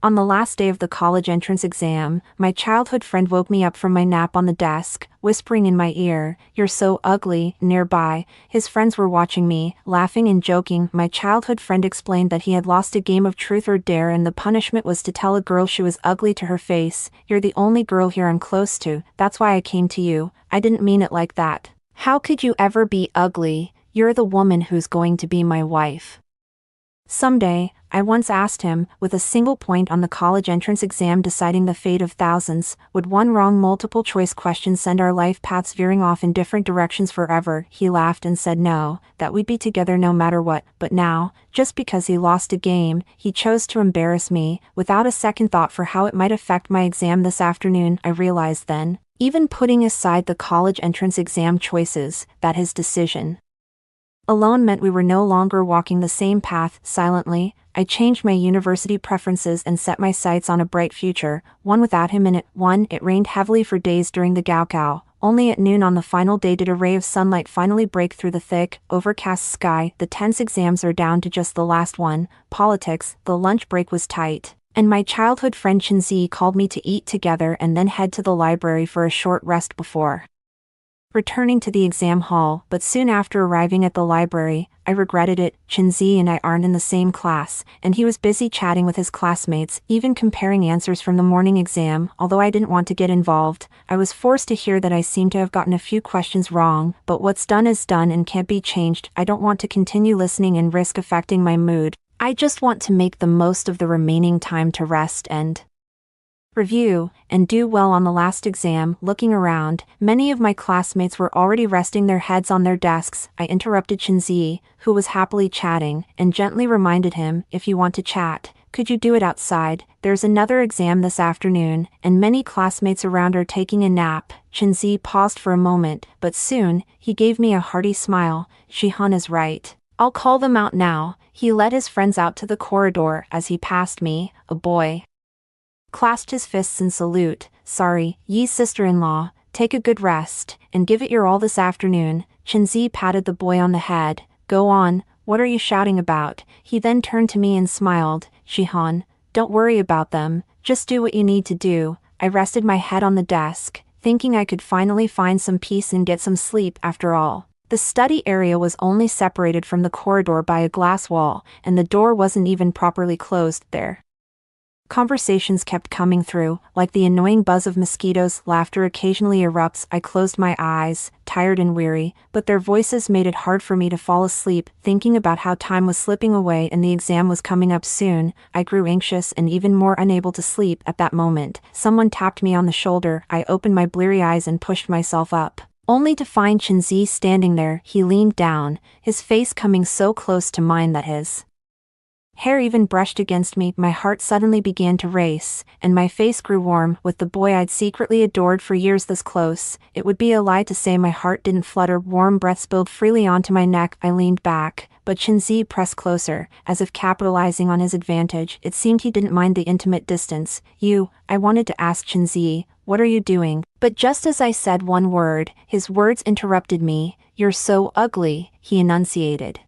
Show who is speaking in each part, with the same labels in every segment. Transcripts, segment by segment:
Speaker 1: On the last day of the college entrance exam, my childhood friend woke me up from my nap on the desk, whispering in my ear, "You're so ugly." Nearby, his friends were watching me, laughing and joking. My childhood friend explained that he had lost a game of truth or dare and the punishment was to tell a girl she was ugly to her face. "You're the only girl here I'm close to, that's why I came to you. I didn't mean it like that. How could you ever be ugly? You're the woman who's going to be my wife." Someday, I once asked him, with a single point on the college entrance exam deciding the fate of thousands, would one wrong multiple-choice question send our life paths veering off in different directions forever? He laughed and said no, that we'd be together no matter what. But now, just because he lost a game, he chose to embarrass me, without a second thought for how it might affect my exam this afternoon. I realized then, even putting aside the college entrance exam choices, that his decision alone meant we were no longer walking the same path. Silently, I changed my university preferences and set my sights on a bright future, one without him in it. It rained heavily for days during the Gaokao. Only at noon on the final day did a ray of sunlight finally break through the thick, overcast sky. The tense exams are down to just the last one, politics. The lunch break was tight, and my childhood friend Chinzi called me to eat together and then head to the library for a short rest before returning to the exam hall. But soon after arriving at the library, I regretted it. Chinzi and I aren't in the same class, and he was busy chatting with his classmates, even comparing answers from the morning exam. Although I didn't want to get involved, I was forced to hear that I seemed to have gotten a few questions wrong, but what's done is done and can't be changed. I don't want to continue listening and risk affecting my mood. I just want to make the most of the remaining time to rest and review, and do well on the last exam. Looking around, many of my classmates were already resting their heads on their desks. I interrupted Chinzi, who was happily chatting, and gently reminded him, "If you want to chat, could you do it outside? There's another exam this afternoon, and many classmates around are taking a nap." Chinzi paused for a moment, but soon, he gave me a hearty smile. "Shihan is right. I'll call them out now." He led his friends out to the corridor. As he passed me, a boy clasped his fists in salute. "Sorry, Yi's sister-in-law, take a good rest, and give it your all this afternoon." Chinzi patted the boy on the head. "Go on, what are you shouting about?" He then turned to me and smiled. "Shihan, don't worry about them, just do what you need to do." I rested my head on the desk, thinking I could finally find some peace and get some sleep. After all, the study area was only separated from the corridor by a glass wall, and the door wasn't even properly closed there. Conversations kept coming through, like the annoying buzz of mosquitoes. Laughter occasionally erupts. I closed my eyes, tired and weary, but their voices made it hard for me to fall asleep. Thinking about how time was slipping away and the exam was coming up soon, I grew anxious and even more unable to sleep. At that moment, someone tapped me on the shoulder. I opened my bleary eyes and pushed myself up, only to find Chinzi standing there. He leaned down, his face coming so close to mine that his hair even brushed against me. My heart suddenly began to race, and my face grew warm. With the boy I'd secretly adored for years this close, it would be a lie to say my heart didn't flutter. Warm breath spilled freely onto my neck. I leaned back, but Chinzi pressed closer, as if capitalizing on his advantage. It seemed he didn't mind the intimate distance. I wanted to ask Chinzi, "What are you doing?" But just as I said one word, his words interrupted me. "You're so ugly," he enunciated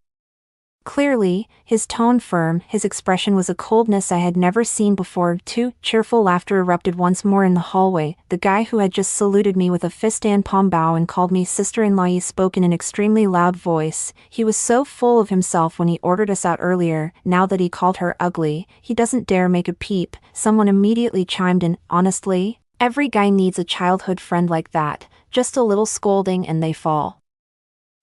Speaker 1: clearly, his tone firm. His expression was a coldness I had never seen before. Cheerful laughter erupted once more in the hallway. The guy who had just saluted me with a fist and palm bow and called me sister-in-law spoke in an extremely loud voice. He was so full of himself when he ordered us out earlier. Now that he called her ugly, he doesn't dare make a peep. Someone immediately chimed in, "Honestly, every guy needs a childhood friend like that. Just a little scolding and they fall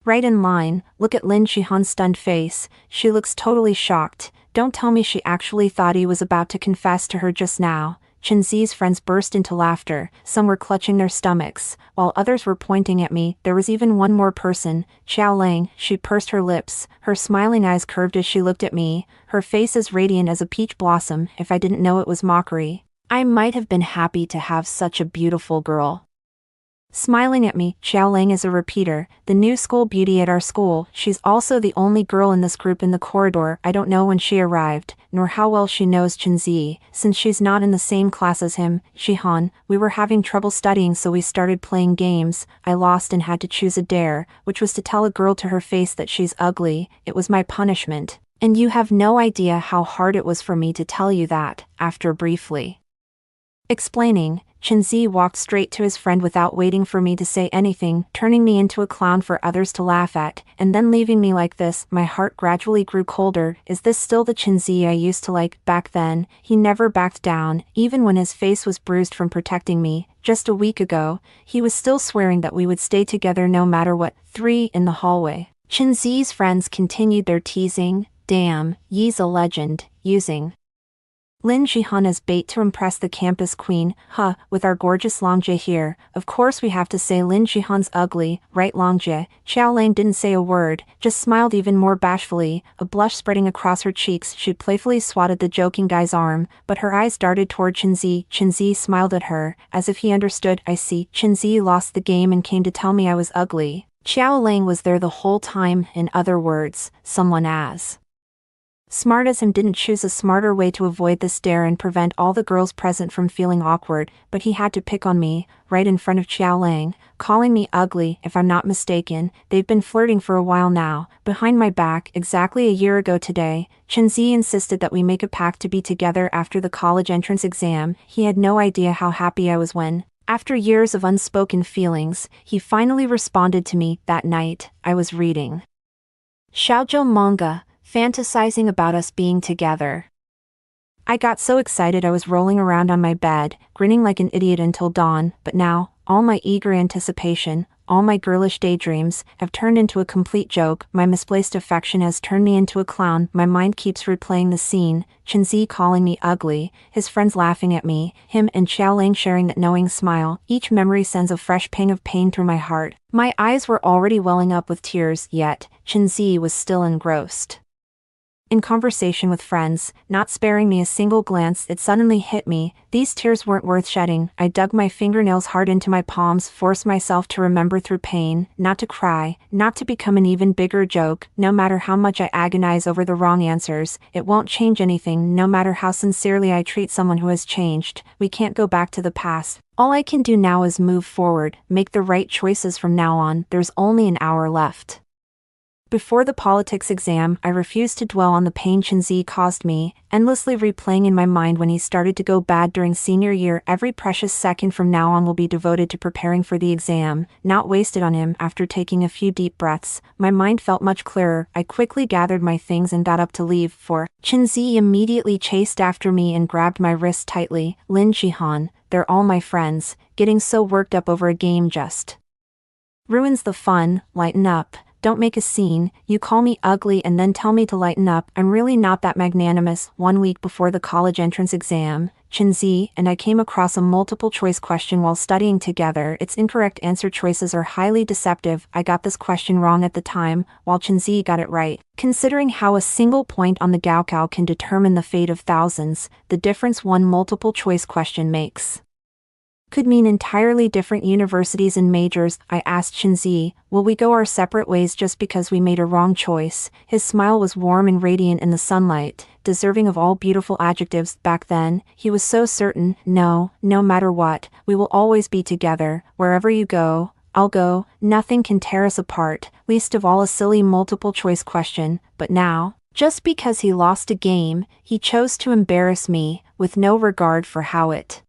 Speaker 1: right in line." Look at Lin Shihan's stunned face. She looks totally shocked. Don't tell me she actually thought he was about to confess to her just now. Chinzi's friends burst into laughter. Some were clutching their stomachs, while others were pointing at me. There was even one more person, Xiaoling. She pursed her lips, her smiling eyes curved as she looked at me, her face as radiant as a peach blossom. If I didn't know it was mockery, I might have been happy to have such a beautiful girl smiling at me. Xiaoling is a repeater, the new school beauty at our school. She's also the only girl in this group in the corridor. I don't know when she arrived, nor how well she knows Chinzi, since she's not in the same class as him. Shihan, we were having trouble studying, so we started playing games. I lost and had to choose a dare, which was to tell a girl to her face that she's ugly. It was my punishment, And you have no idea how hard it was for me to tell you that. After briefly explaining, Chenzi walked straight to his friend without waiting for me to say anything, turning me into a clown for others to laugh at, and then leaving me like this. My heart gradually grew colder. Is this still the Chenzi I used to like back then? He never backed down, even when his face was bruised from protecting me. Just a week ago, he was still swearing that we would stay together no matter what. 3 in the hallway. Chenzi's friends continued their teasing. Damn, Yi's a legend, using Lin Jihan as bait to impress the campus queen. Huh, with our gorgeous Longjie here, of course we have to say Lin Jihan's ugly, right Longjie? Xiaolang didn't say a word, just smiled even more bashfully, a blush spreading across her cheeks. She playfully swatted the joking guy's arm, but her eyes darted toward Chenzi. Chenzi smiled at her, as if he understood. I see. Chenzi lost the game and came to tell me I was ugly. Xiaolang was there the whole time. In other words, someone as smart as him didn't choose a smarter way to avoid the stare and prevent all the girls present from feeling awkward, but he had to pick on me, right in front of Xiaolang, calling me ugly. If I'm not mistaken, they've been flirting for a while now, behind my back. Exactly a year ago today, Chenzi insisted that we make a pact to be together after the college entrance exam. He had no idea how happy I was when, after years of unspoken feelings, he finally responded to me. That night, I was reading shoujo manga, fantasizing about us being together. I got so excited I was rolling around on my bed, grinning like an idiot until dawn, but now, all my eager anticipation, all my girlish daydreams, have turned into a complete joke. My misplaced affection has turned me into a clown. My mind keeps replaying the scene, Chenzi calling me ugly, his friends laughing at me, him and Xiaolang sharing that knowing smile. Each memory sends a fresh pang of pain through my heart. My eyes were already welling up with tears, yet, Chenzi was still engrossed in conversation with friends, not sparing me a single glance. It suddenly hit me, these tears weren't worth shedding. I dug my fingernails hard into my palms, forced myself to remember through pain, not to cry, not to become an even bigger joke. No matter how much I agonize over the wrong answers, it won't change anything. No matter how sincerely I treat someone who has changed, we can't go back to the past. All I can do now is move forward, make the right choices from now on. There's only an hour left. Before the politics exam, I refused to dwell on the pain Chenzi caused me, endlessly replaying in my mind when he started to go bad during senior year. Every precious second from now on will be devoted to preparing for the exam, not wasted on him. After taking a few deep breaths, my mind felt much clearer. I quickly gathered my things and got up to leave, for Chenzi immediately chased after me and grabbed my wrist tightly. Lin Jihan, they're all my friends, getting so worked up over a game just ruins the fun. Lighten up. Don't make a scene. You call me ugly and then tell me to lighten up. I'm really not that magnanimous. 1 week before the college entrance exam, Chenzi and I came across a multiple choice question while studying together. Its incorrect answer choices are highly deceptive. I got this question wrong at the time, while Chenzi got it right. Considering how a single point on the Gaokao can determine the fate of thousands, the difference one multiple choice question makes could mean entirely different universities and majors. I asked Chenzi, will we go our separate ways just because we made a wrong choice? His smile was warm and radiant in the sunlight, deserving of all beautiful adjectives. Back then, he was so certain. No matter what, we will always be together. Wherever you go, I'll go. Nothing can tear us apart, least of all a silly multiple choice question. But now, just because he lost a game, he chose to embarrass me, with no regard for how it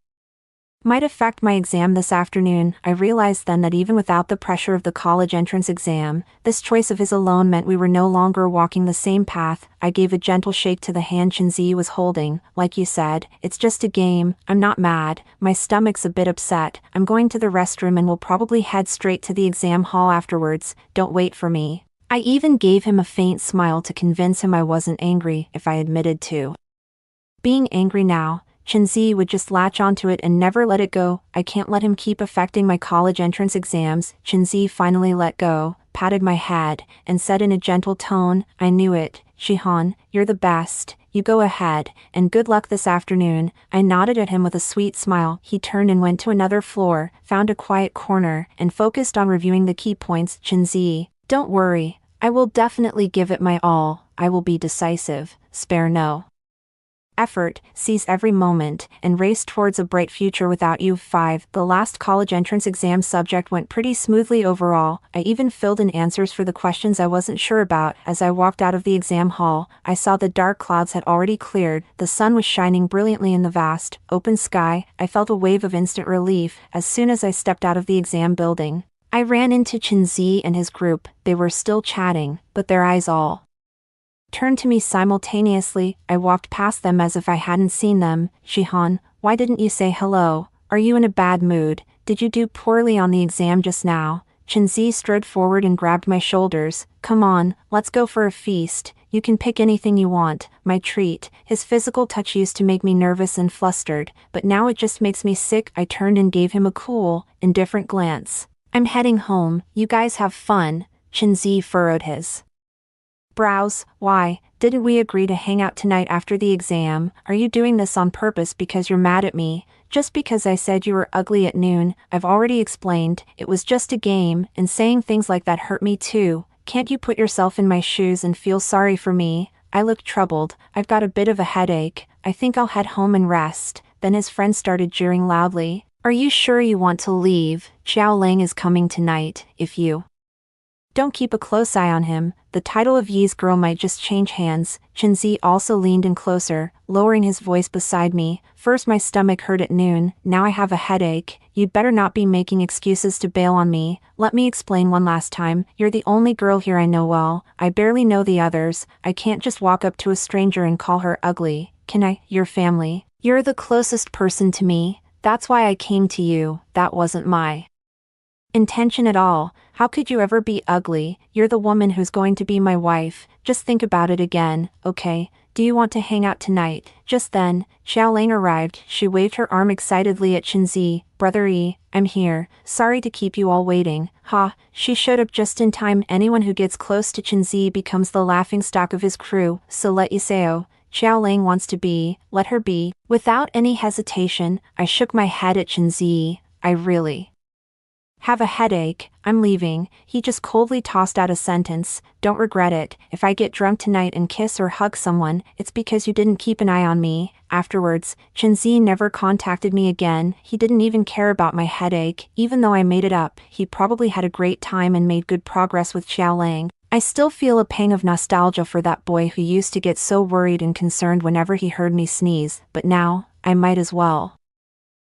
Speaker 1: might affect my exam this afternoon. I realized then that even without the pressure of the college entrance exam, this choice of his alone meant we were no longer walking the same path. I gave a gentle shake to the hand Chenzi was holding. Like you said, it's just a game. I'm not mad. My stomach's a bit upset. I'm going to the restroom and will probably head straight to the exam hall afterwards. Don't wait for me. I even gave him a faint smile to convince him I wasn't angry. If I admitted to being angry now, Chenzi would just latch onto it and never let it go. I can't let him keep affecting my college entrance exams. Chenzi finally let go, patted my head, and said in a gentle tone, I knew it, Jihan, you're the best. You go ahead, and good luck this afternoon. I nodded at him with a sweet smile. He turned and went to another floor, found a quiet corner, and focused on reviewing the key points. Chenzi, don't worry. I will definitely give it my all. I will be decisive. Spare no effort, seize every moment, and race towards a bright future without you. 5. The last college entrance exam subject went pretty smoothly overall. I even filled in answers for the questions I wasn't sure about. As I walked out of the exam hall, I saw the dark clouds had already cleared. The sun was shining brilliantly in the vast, open sky. I felt a wave of instant relief as soon as I stepped out of the exam building. I ran into Chenzi and his group. They were still chatting, but their eyes all turned to me simultaneously. I walked past them as if I hadn't seen them. Shihan, why didn't you say hello? Are you in a bad mood? Did you do poorly on the exam just now? Chenzi strode forward and grabbed my shoulders. Come on, let's go for a feast. You can pick anything you want, my treat. His physical touch used to make me nervous and flustered, but now it just makes me sick. I turned and gave him a cool, indifferent glance. I'm heading home. You guys have fun. Chenzi furrowed his brows. Why, didn't we agree to hang out tonight after the exam? Are you doing this on purpose because you're mad at me? Just because I said you were ugly at noon? I've already explained, it was just a game, and saying things like that hurt me too. Can't you put yourself in my shoes and feel sorry for me? I looked troubled. I've got a bit of a headache. I think I'll head home and rest. Then his friend started jeering loudly. Are you sure you want to leave? Xiao Lang is coming tonight. If you don't keep a close eye on him, the title of Yi's girl might just change hands. Chenzi also leaned in closer, lowering his voice beside me. First my stomach hurt at noon, now I have a headache. You'd better not be making excuses to bail on me. Let me explain one last time. You're the only girl here I know well. I barely know the others. I can't just walk up to a stranger and call her ugly. Can I? Your family. You're the closest person to me. That's why I came to you. That wasn't my intention at all. How could you ever be ugly? You're the woman who's going to be my wife. Just think about it again, okay? Do you want to hang out tonight? Just then, Xiao Lang arrived. She waved her arm excitedly at Chenzi. Brother Yi, I'm here. Sorry to keep you all waiting. Ha, she showed up just in time. Anyone who gets close to Chenzi becomes the laughingstock of his crew, so let Yiseo. Xiao Lang wants to be, let her be. Without any hesitation, I shook my head at Chenzi. I really have a headache. I'm leaving. He just coldly tossed out a sentence. Don't regret it. If I get drunk tonight and kiss or hug someone, it's because you didn't keep an eye on me. Afterwards, Chenzi never contacted me again. He didn't even care about my headache, even though I made it up. He probably had a great time and made good progress with Xiao Lang. I still feel a pang of nostalgia for that boy who used to get so worried and concerned whenever he heard me sneeze, but now, I might as well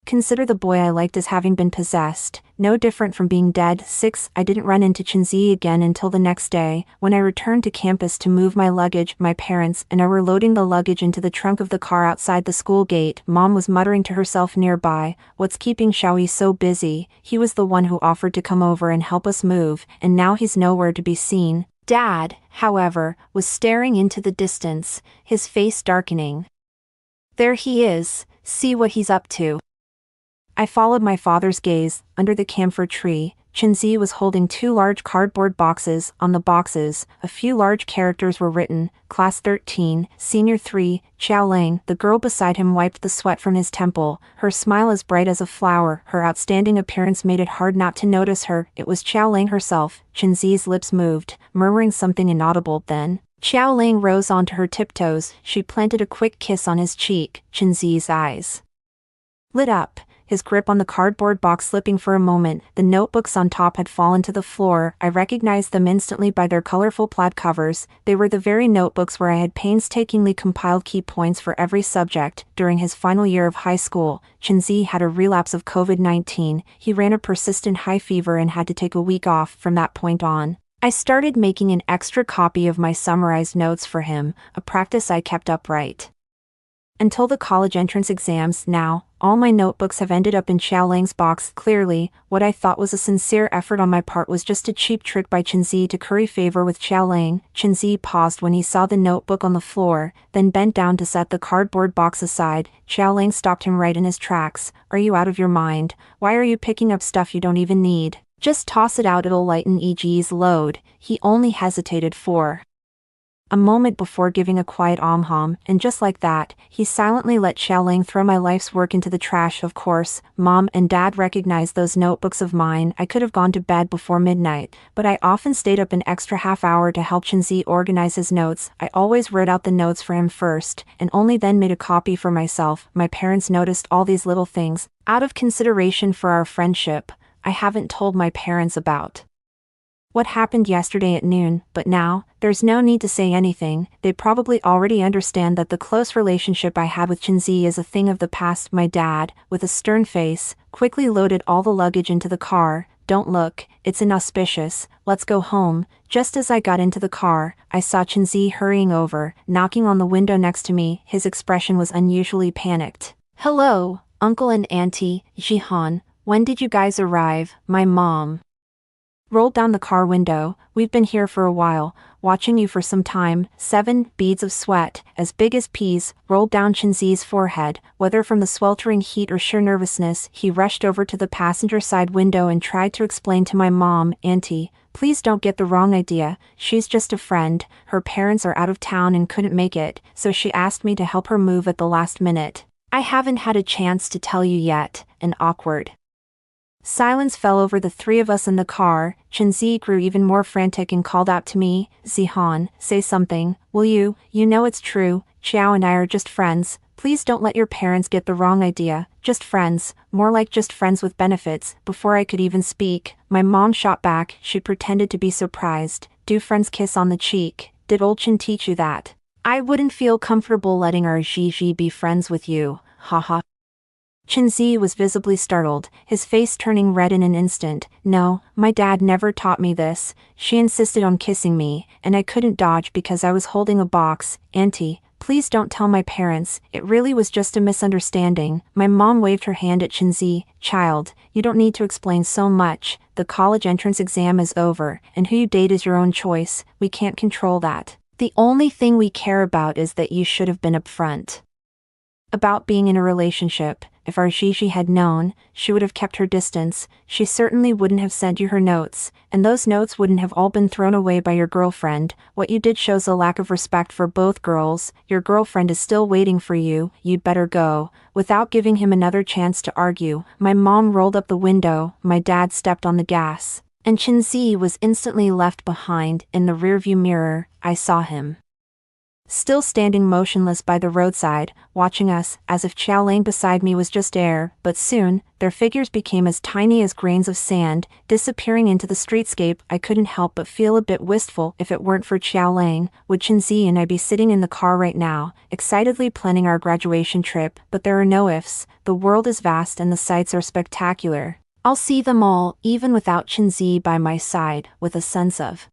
Speaker 1: consider the boy I liked as having been possessed, no different from being dead. 6. I didn't run into Chenzi again until the next day. When I returned to campus to move my luggage, my parents and I were loading the luggage into the trunk of the car outside the school gate. Mom was muttering to herself nearby, what's keeping Xiaoyi so busy? He was the one who offered to come over and help us move, and now he's nowhere to be seen. Dad, however, was staring into the distance, his face darkening. There he is, see what he's up to. I followed my father's gaze. Under the camphor tree, Chenzi was holding 2 large cardboard boxes. On the boxes, a few large characters were written, Class 13, Senior 3, Xiao Lang. The girl beside him wiped the sweat from his temple, her smile as bright as a flower. Her outstanding appearance made it hard not to notice her. It was Xiao Lang herself. Chenzi's lips moved, murmuring something inaudible. Then Xiao Lang rose onto her tiptoes. She planted a quick kiss on his cheek. Chenzi's eyes lit up, his grip on the cardboard box slipping for a moment. The notebooks on top had fallen to the floor. I recognized them instantly by their colorful plaid covers. They were the very notebooks where I had painstakingly compiled key points for every subject. During his final year of high school, Chenzi had a relapse of COVID-19. He ran a persistent high fever and had to take a week off. From that point on, I started making an extra copy of my summarized notes for him, a practice I kept up right until the college entrance exams. Now, all my notebooks have ended up in Xiao Lang's box. Clearly, what I thought was a sincere effort on my part was just a cheap trick by Chenzi to curry favor with Xiao Lang. Chenzi paused when he saw the notebook on the floor, then bent down to set the cardboard box aside. Xiao Lang stopped him right in his tracks. Are you out of your mind? Why are you picking up stuff you don't even need? Just toss it out, it'll lighten EG's load. He only hesitated for A moment before giving a quiet hum, and just like that, he silently let Xiaoling throw my life's work into the trash. Of course, Mom and Dad recognized those notebooks of mine. I could have gone to bed before midnight, but I often stayed up an extra half hour to help Chenzi organize his notes. I always wrote out the notes for him first, and only then made a copy for myself. My parents noticed all these little things. Out of consideration for our friendship, I haven't told my parents about what happened yesterday at noon, but now, there's no need to say anything. They probably already understand that the close relationship I had with Chenzi is a thing of the past. My dad, with a stern face, quickly loaded all the luggage into the car. Don't look, it's inauspicious, let's go home. Just as I got into the car, I saw Chenzi hurrying over, knocking on the window next to me. His expression was unusually panicked. Hello, Uncle and Auntie, Jihan, when did you guys arrive? My mom rolled down the car window. We've been here for a while, watching you for some time. 7 beads of sweat, as big as peas, rolled down Chenzi's forehead. Whether from the sweltering heat or sheer nervousness, he rushed over to the passenger side window and tried to explain to my mom, Auntie, please don't get the wrong idea, she's just a friend, her parents are out of town and couldn't make it, so she asked me to help her move at the last minute. I haven't had a chance to tell you yet. An awkward silence fell over the three of us in the car. Chenzi grew even more frantic and called out to me, Zihan, say something, will you? You know it's true, Xiao and I are just friends. Please don't let your parents get the wrong idea. Just friends, more like just friends with benefits. Before I could even speak, my mom shot back. She pretended to be surprised. Do friends kiss on the cheek? Did old Chen teach you that? I wouldn't feel comfortable letting our Gigi be friends with you, haha. Chenzi was visibly startled, his face turning red in an instant. No, my dad never taught me this. She insisted on kissing me, and I couldn't dodge because I was holding a box. Auntie, please don't tell my parents, it really was just a misunderstanding. My mom waved her hand at Chenzi. Child, you don't need to explain so much. The college entrance exam is over, and who you date is your own choice. We can't control that. The only thing we care about is that you should have been upfront about being in a relationship. If our Gigi had known, she would have kept her distance. She certainly wouldn't have sent you her notes, and those notes wouldn't have all been thrown away by your girlfriend. What you did shows a lack of respect for both girls. Your girlfriend is still waiting for you, you'd better go. Without giving him another chance to argue, my mom rolled up the window, my dad stepped on the gas, and Chenzi was instantly left behind. In the rearview mirror, I saw him still standing motionless by the roadside, watching us, as if Xiaoling beside me was just air, but soon, their figures became as tiny as grains of sand, disappearing into the streetscape. I couldn't help but feel a bit wistful. If it weren't for Xiaoling, would Chenzi and I be sitting in the car right now, excitedly planning our graduation trip? But there are no ifs. The world is vast and the sights are spectacular. I'll see them all, even without Chenzi by my side, with a sense of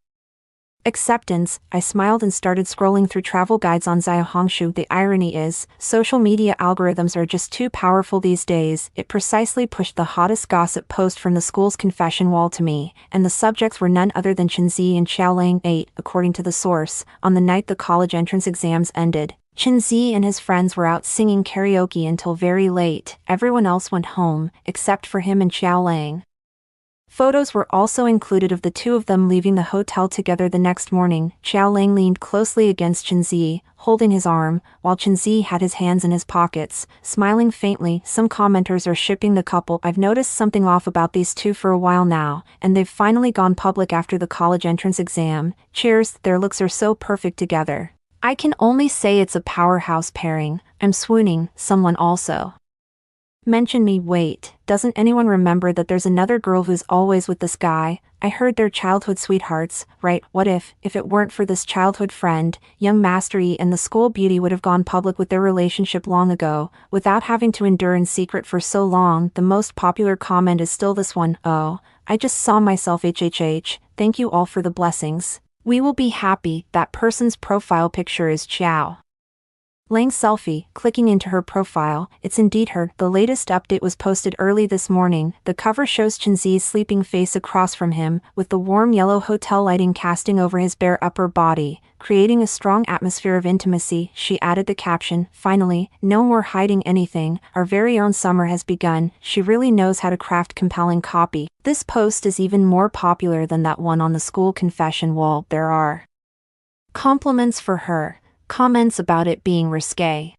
Speaker 1: acceptance. I smiled and started scrolling through travel guides on Xiaohongshu. The irony is, social media algorithms are just too powerful these days. It precisely pushed the hottest gossip post from the school's confession wall to me, and the subjects were none other than Chenzi and Xiaoling. 8, according to the source, on the night the college entrance exams ended, Chenzi and his friends were out singing karaoke until very late. Everyone else went home, except for him and Xiaoling. Photos were also included of the two of them leaving the hotel together the next morning. Xiaoling leaned closely against Chenzi, holding his arm, while Chenzi had his hands in his pockets, smiling faintly. Some commenters are shipping the couple. I've noticed something off about these two for a while now, and they've finally gone public after the college entrance exam. Cheers, their looks are so perfect together. I can only say it's a powerhouse pairing. I'm swooning. Someone also mention me. Wait, doesn't anyone remember that there's another girl who's always with this guy? I heard they're childhood sweethearts, right? What if it weren't for this childhood friend, young Master Yi and the school beauty would have gone public with their relationship long ago, without having to endure in secret for so long. The most popular comment is still this one: oh, I just saw myself hhh, thank you all for the blessings. We will be happy. That person's profile picture is Xiao Lang's selfie. Clicking into her profile, it's indeed her. The latest update was posted early this morning. The cover shows Chenzi's sleeping face across from him, with the warm yellow hotel lighting casting over his bare upper body, creating a strong atmosphere of intimacy. She added the caption, finally, no more hiding anything, our very own summer has begun. She really knows how to craft compelling copy. This post is even more popular than that one on the school confession wall. There are Compliments for her, comments about it being risque.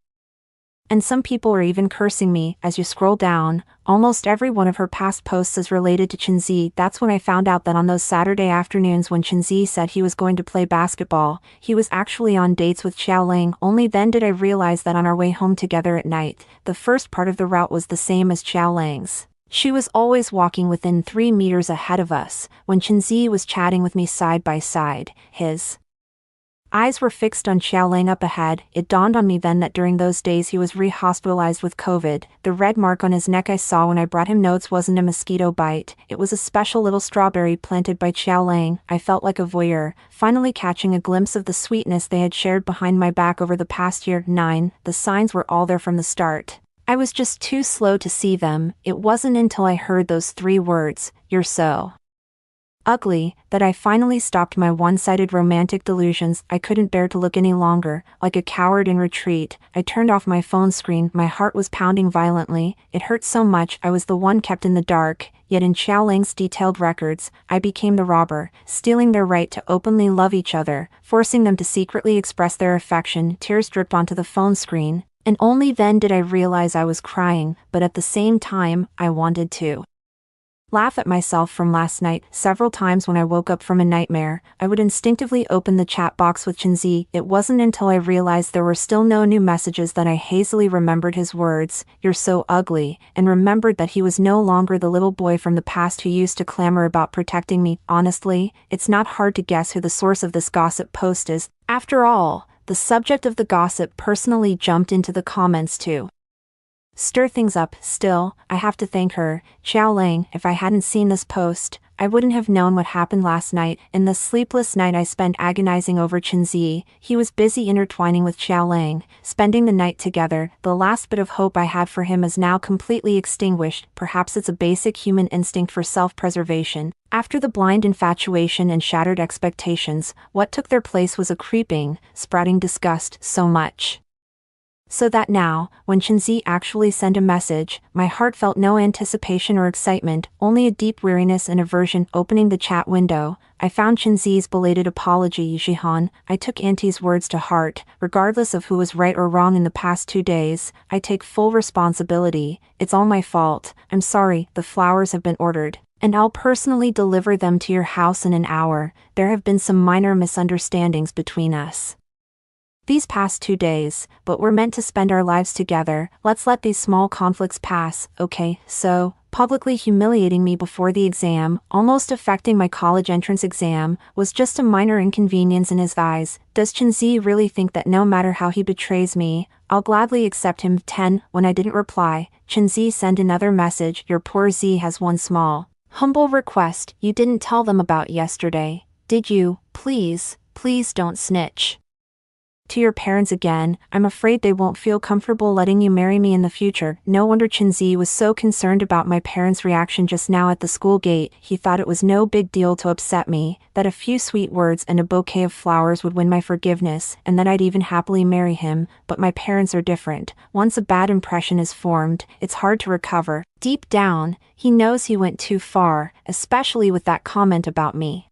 Speaker 1: And some people are even cursing me. As you scroll down, almost every one of her past posts is related to Chenzi. That's when I found out that on those Saturday afternoons when Chenzi said he was going to play basketball, he was actually on dates with Xiaoling. Only then did I realize that on our way home together at night, the first part of the route was the same as Xiaoling's. She was always walking within 3 meters ahead of us, when Chenzi was chatting with me side by side. His eyes were fixed on Xiaoling up ahead. It dawned on me then that during those days he was re-hospitalized with COVID. The red mark on his neck I saw when I brought him notes wasn't a mosquito bite, it was a special little strawberry planted by Xiaoling. I felt like a voyeur, finally catching a glimpse of the sweetness they had shared behind my back over the past year. 9. The signs were all there from the start. I was just too slow to see them. It wasn't until I heard those 3 words, "You're so ugly," that I finally stopped my one-sided romantic delusions. I couldn't bear to look any longer. Like a coward in retreat, I turned off my phone screen. My heart was pounding violently. It hurt so much. I was the one kept in the dark, yet in Xiaoling's detailed records, I became the robber, stealing their right to openly love each other, forcing them to secretly express their affection. Tears dripped onto the phone screen, and only then did I realize I was crying, but at the same time, I wanted to laugh at myself from last night. Several times when I woke up from a nightmare, I would instinctively open the chat box with Chenzi. It wasn't until I realized there were still no new messages that I hazily remembered his words, "You're so ugly," and remembered that he was no longer the little boy from the past who used to clamor about protecting me. Honestly, it's not hard to guess who the source of this gossip post is. After all, the subject of the gossip personally jumped into the comments to stir things up. Still, I have to thank her, Xiaoling. If I hadn't seen this post, I wouldn't have known what happened last night. In the sleepless night I spent agonizing over Chenzi, he was busy intertwining with Xiaoling, spending the night together. The last bit of hope I had for him is now completely extinguished. Perhaps it's a basic human instinct for self-preservation. After the blind infatuation and shattered expectations, what took their place was a creeping, sprouting disgust. So much so that now, when Chenzi actually sent a message, my heart felt no anticipation or excitement, only a deep weariness and aversion. Opening the chat window, I found Chenzi's belated apology. "Jihan, I took Auntie's words to heart. Regardless of who was right or wrong in the past 2 days, I take full responsibility. It's all my fault. I'm sorry. The flowers have been ordered, and I'll personally deliver them to your house in an hour. There have been some minor misunderstandings between us these past 2 days, but we're meant to spend our lives together. Let's let these small conflicts pass, okay?" So, publicly humiliating me before the exam, almost affecting my college entrance exam, was just a minor inconvenience in his eyes. Does Chenzi really think that no matter how he betrays me, I'll gladly accept him? 10. When I didn't reply, Chenzi sent another message. "Your poor Z has one small, humble request. You didn't tell them about yesterday, did you? Please, please don't snitch to your parents again. I'm afraid they won't feel comfortable letting you marry me in the future." No wonder Chenzi was so concerned about my parents' reaction just now at the school gate. He thought it was no big deal to upset me, that a few sweet words and a bouquet of flowers would win my forgiveness, and that I'd even happily marry him. But my parents are different. Once a bad impression is formed, it's hard to recover. Deep down, he knows he went too far, especially with that comment about me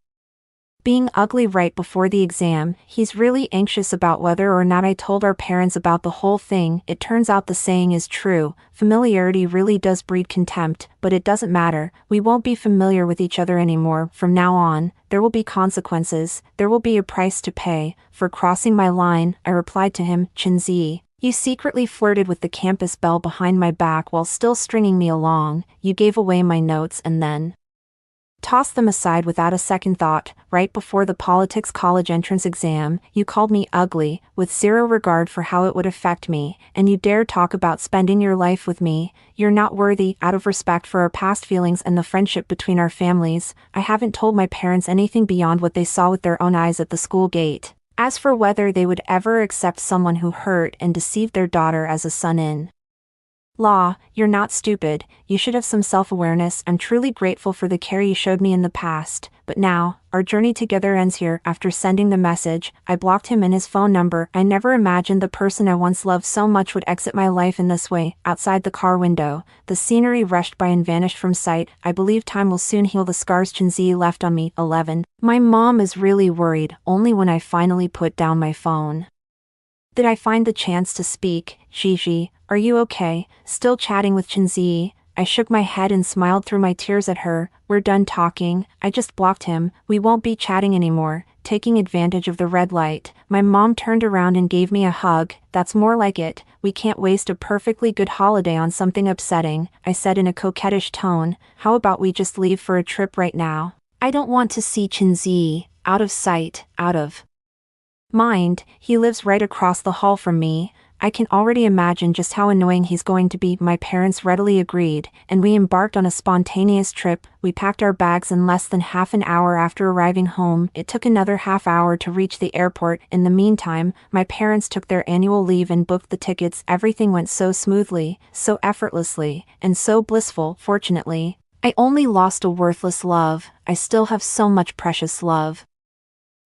Speaker 1: being ugly right before the exam. He's really anxious about whether or not I told our parents about the whole thing. It turns out the saying is true. Familiarity really does breed contempt, but it doesn't matter. We won't be familiar with each other anymore. From now on, there will be consequences. There will be a price to pay for crossing my line. I replied to him, "Chenzi, you secretly flirted with the campus belle behind my back while still stringing me along. You gave away my notes and then tossed them aside without a second thought. Right before the politics college entrance exam, you called me ugly, with zero regard for how it would affect me, and you dare talk about spending your life with me. You're not worthy." Out of respect for our past feelings and the friendship between our families, I haven't told my parents anything beyond what they saw with their own eyes at the school gate. As for whether they would ever accept someone who hurt and deceived their daughter as a son-in Law, you're not stupid, you should have some self-awareness. I'm truly grateful for the care you showed me in the past, but now, our journey together ends here. After sending the message, I blocked him and his phone number. I never imagined the person I once loved so much would exit my life in this way. Outside the car window, the scenery rushed by and vanished from sight. I believe time will soon heal the scars Chinzi left on me. 11. My mom is really worried, only when I finally put down my phone did I find the chance to speak. Gigi, are you okay? Still chatting with Chinzi? I shook my head and smiled through my tears at her. We're done talking, I just blocked him, we won't be chatting anymore. Taking advantage of the red light, my mom turned around and gave me a hug. That's more like it, we can't waste a perfectly good holiday on something upsetting, I said in a coquettish tone. How about we just leave for a trip right now? I don't want to see Chinzi. Out of sight, out of mind, he lives right across the hall from me. I can already imagine just how annoying he's going to be. My parents readily agreed, and we embarked on a spontaneous trip. We packed our bags in less than half an hour after arriving home. It took another half hour to reach the airport. In the meantime, my parents took their annual leave and booked the tickets. Everything went so smoothly, so effortlessly, and so blissful. Fortunately, I only lost a worthless love. I still have so much precious love.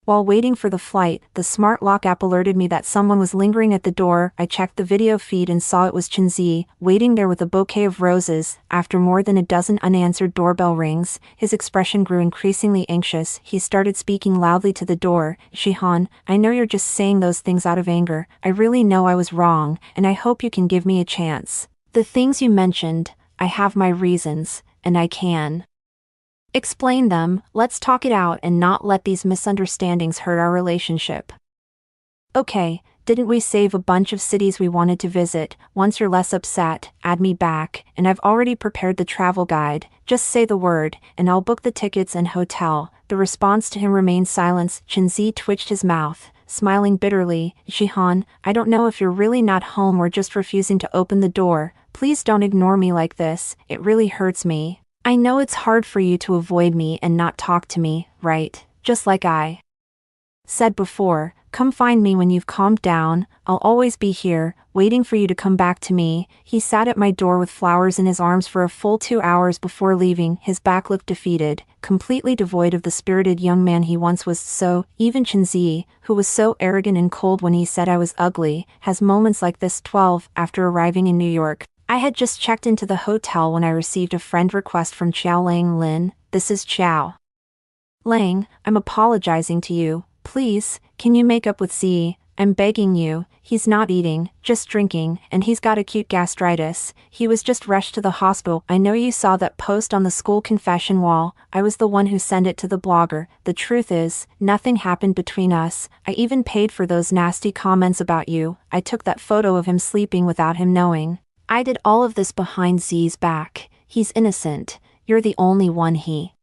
Speaker 1: While waiting for the flight, the smart lock app alerted me that someone was lingering at the door. I checked the video feed and saw it was Chinzi, waiting there with a bouquet of roses. After more than a dozen unanswered doorbell rings, his expression grew increasingly anxious. He started speaking loudly to the door. Shihan, I know you're just saying those things out of anger. I really know I was wrong, and I hope you can give me a chance. The things you mentioned, I have my reasons, and I can explain them. Let's talk it out and not let these misunderstandings hurt our relationship. Okay, didn't we save a bunch of cities we wanted to visit? Once you're less upset, add me back, and I've already prepared the travel guide. Just say the word, and I'll book the tickets and hotel. The response to him remained silence. Chinzi twitched his mouth, smiling bitterly. Shihan, I don't know if you're really not home or just refusing to open the door. Please don't ignore me like this, it really hurts me. I know it's hard for you to avoid me and not talk to me, right? Just like I said before, come find me when you've calmed down. I'll always be here, waiting for you to come back to me. He sat at my door with flowers in his arms for a full 2 hours before leaving. His back looked defeated, completely devoid of the spirited young man he once was. So, even Chinzi, who was so arrogant and cold when he said I was ugly, has moments like this. 12. After arriving in New York, I had just checked into the hotel when I received a friend request from Xiao Lang Lin. This is Xiao Lang, I'm apologizing to you. Please, can you make up with Z? I'm begging you. He's not eating, just drinking, and he's got acute gastritis. He was just rushed to the hospital. I know you saw that post on the school confession wall. I was the one who sent it to the blogger. The truth is, nothing happened between us. I even paid for those nasty comments about you. I took that photo of him sleeping without him knowing. I did all of this behind Z's back. He's innocent. You're the only one he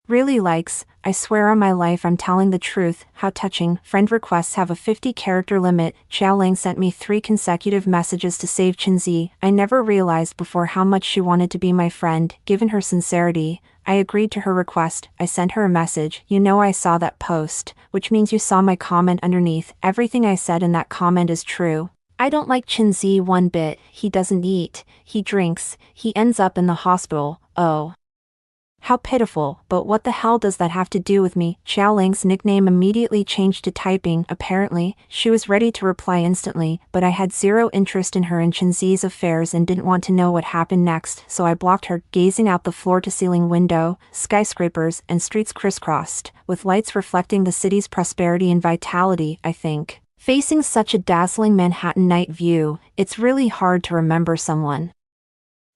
Speaker 1: really likes. I swear on my life I'm telling the truth. How touching. Friend requests have a 50-character limit. Xiao Lang sent me 3 consecutive messages to save Chinzi. I never realized before how much she wanted to be my friend. Given her sincerity, I agreed to her request. I sent her a message. You know I saw that post, which means you saw my comment underneath. Everything I said in that comment is true. I don't like Chinzi one bit. He doesn't eat, he drinks, he ends up in the hospital. Oh, how pitiful. But what the hell does that have to do with me? Xiao Lang's nickname immediately changed to typing. Apparently, she was ready to reply instantly, but I had zero interest in her and Chinzi's affairs and didn't want to know what happened next, so I blocked her. Gazing out the floor-to-ceiling window, skyscrapers and streets crisscrossed, with lights reflecting the city's prosperity and vitality, I think. Facing such a dazzling Manhattan night view, it's really hard to remember someone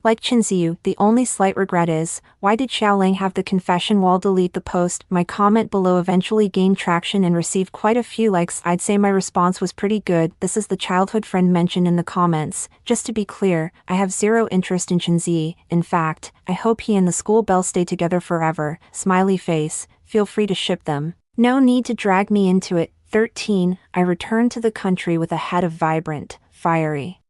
Speaker 1: like Chinzi. The only slight regret is, why did Xiao Lang have the confession wall delete the post? My comment below eventually gained traction and received quite a few likes. I'd say my response was pretty good. This is the childhood friend mentioned in the comments. Just to be clear, I have zero interest in Chinzi. In fact, I hope he and the school belle stay together forever. Smiley face, feel free to ship them. No need to drag me into it. 13. I returned to the country with a head of vibrant, fiery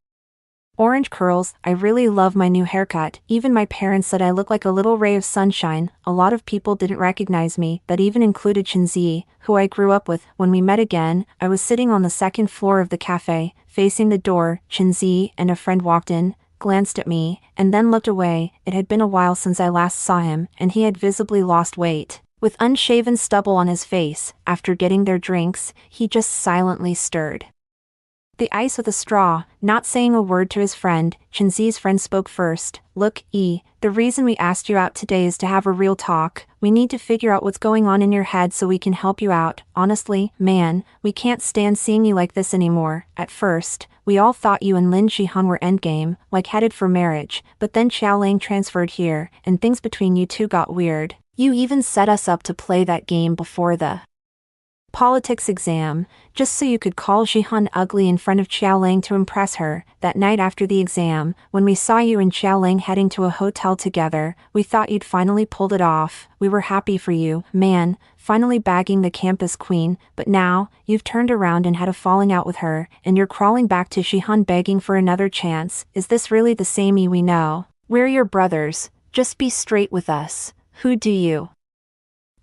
Speaker 1: orange curls. I really love my new haircut. Even my parents said I look like a little ray of sunshine. A lot of people didn't recognize me, that even included Chinzi, who I grew up with. When we met again, I was sitting on the second floor of the cafe, facing the door. Chinzi and a friend walked in. glanced at me, and then looked away. It had been a while since I last saw him, and he had visibly lost weight. With unshaven stubble on his face, after getting their drinks, he just silently stirred the ice with a straw, not saying a word to his friend. Chenzi's friend spoke first. Look, E, the reason we asked you out today is to have a real talk. We need to figure out what's going on in your head so we can help you out. Honestly, man, we can't stand seeing you like this anymore. At first, we all thought you and Lin Shihan were endgame, like headed for marriage, but then Xiaoling transferred here, and things between you two got weird. You even set us up to play that game before the politics exam, just so you could call Shihan ugly in front of Xiaoling to impress her. That night after the exam, when we saw you and Xiaoling heading to a hotel together, we thought you'd finally pulled it off. We were happy for you, man, finally bagging the campus queen, but now, you've turned around and had a falling out with her, and you're crawling back to Shihan begging for another chance. Is this really the same E we know? We're your brothers, just be straight with us. Who do you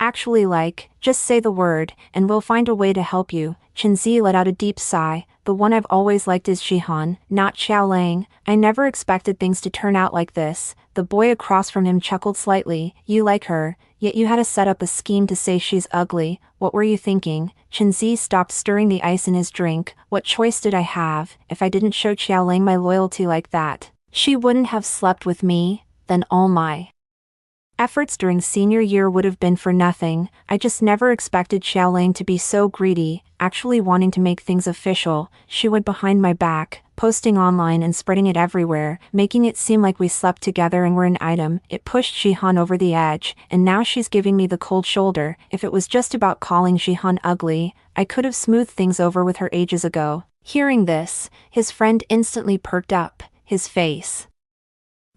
Speaker 1: actually like? Just say the word, and we'll find a way to help you. Chenzi let out a deep sigh. The one I've always liked is Shihan, not Xiaoling. I never expected things to turn out like this. The boy across from him chuckled slightly. You like her, yet you had to set up a scheme to say she's ugly. What were you thinking? Chenzi stopped stirring the ice in his drink. What choice did I have? If I didn't show Xiaoling my loyalty like that, she wouldn't have slept with me. Then all my efforts during senior year would have been for nothing. I just never expected Xiaoling to be so greedy, actually wanting to make things official. She went behind my back, posting online and spreading it everywhere, making it seem like we slept together and were an item. It pushed Shihan over the edge, and now she's giving me the cold shoulder. If it was just about calling Shihan ugly, I could have smoothed things over with her ages ago. Hearing this, his friend instantly perked up, his face